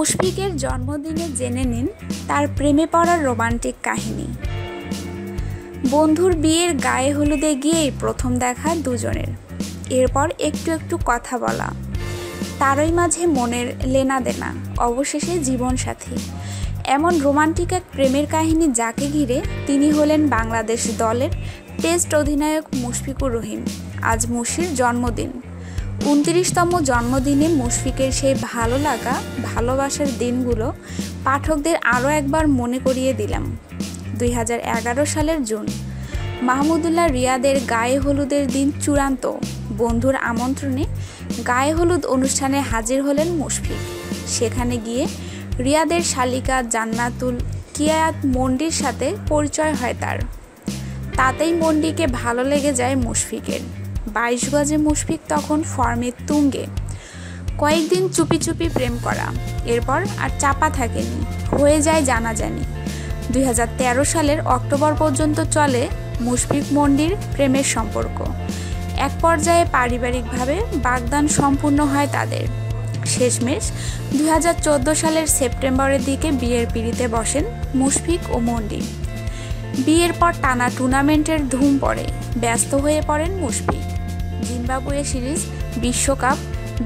মুশফিকের জন্মদিনে জেনে নিন তার প্রেমে পড়ার রোমান্টিক কাহিনী। বন্ধুর বিয়ের গায়ে হলুদে গিয়েই প্রথম দেখা দুজনের, এরপর একটু একটু কথা বলা, তারই মাঝে মনের লেনাদেনা, অবশেষে জীবনসাথী। এমন রোমান্টিক এক প্রেমের কাহিনী যাকে ঘিরে তিনি হলেন বাংলাদেশ দলের টেস্ট অধিনায়ক মুশফিকুর রহিম। আজ মুশির জন্মদিন। ২৯তম জন্মদিনে মুশফিকের সেই ভালো লাগা, ভালোবাসার দিনগুলো পাঠকদের আরও একবার মনে করিয়ে দিলাম। ২০১১ সালের জুন, মাহমুদুল্লাহ রিয়াদের গায়ে হলুদের দিন চূড়ান্ত। বন্ধুর আমন্ত্রণে গায়ে হলুদ অনুষ্ঠানে হাজির হলেন মুশফিক। সেখানে গিয়ে রিয়াদের শালিকা জান্নাতুল কিয়াত মন্ডির সাথে পরিচয় হয় তার। তাতেই মন্ডিকে ভালো লেগে যায় মুশফিকের। ২২ গজে মুশফিক তখন ফর্মে তুঙ্গে। কয়েকদিন চুপি চুপি প্রেম করা, এরপর আর চাপা থাকেনি, হয়ে যায় জানাজানি। ২০১৩ সালের অক্টোবর পর্যন্ত চলে মুশফিক মন্ডির প্রেমের সম্পর্ক। এক পর্যায়ে পারিবারিকভাবে বাগদান সম্পূর্ণ হয় তাদের। শেষমেশ ২০১৪ সালের সেপ্টেম্বরের দিকে বিয়ের পিঁড়িতে বসেন মুশফিক ও মন্ডি। বিয়ের পর টানা টুর্নামেন্টের ধুম পড়ে, ব্যস্ত হয়ে পড়েন মুশফিক। জিম্বাবুয়ে সিরিজ, বিশ্বকাপ,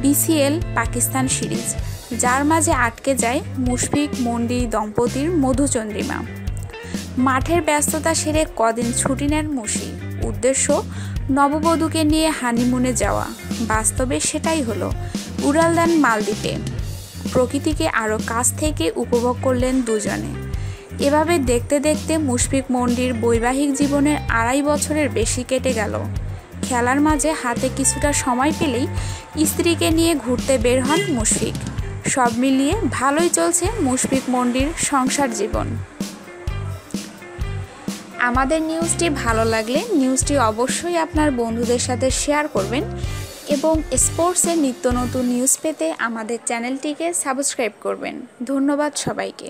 বিসিএল, পাকিস্তান সিরিজ, যার মাঝে আটকে যায় মুশফিক মন্ডি দম্পতির মধুচন্দ্রিমা। মাঠের ব্যস্ততা সেরে কদিন ছুটি নেন মুশি। উদ্দেশ্য নববধূকে নিয়ে হানিমুনে যাওয়া। বাস্তবে সেটাই হলো। উড়াল দেন মালদ্বীপে। প্রকৃতিকে আরও কাছ থেকে উপভোগ করলেন দুজনে। এভাবে দেখতে দেখতে মুশফিক মন্ডির বৈবাহিক জীবনের ২.৫ বছরের বেশি কেটে গেল। খেলার মাঝে হাতে কিছুটা সময় পেলেই স্ত্রীকে নিয়ে ঘুরতে বের হন মুশফিক। সব মিলিয়ে ভালোই চলছে মুশফিক মন্ডির সংসার জীবন। আমাদের নিউজটি ভালো লাগলে নিউজটি অবশ্যই আপনার বন্ধুদের সাথে শেয়ার করবেন এবং স্পোর্টসের নিত্য নতুন নিউজ পেতে আমাদের চ্যানেলটিকে সাবস্ক্রাইব করবেন। ধন্যবাদ সবাইকে।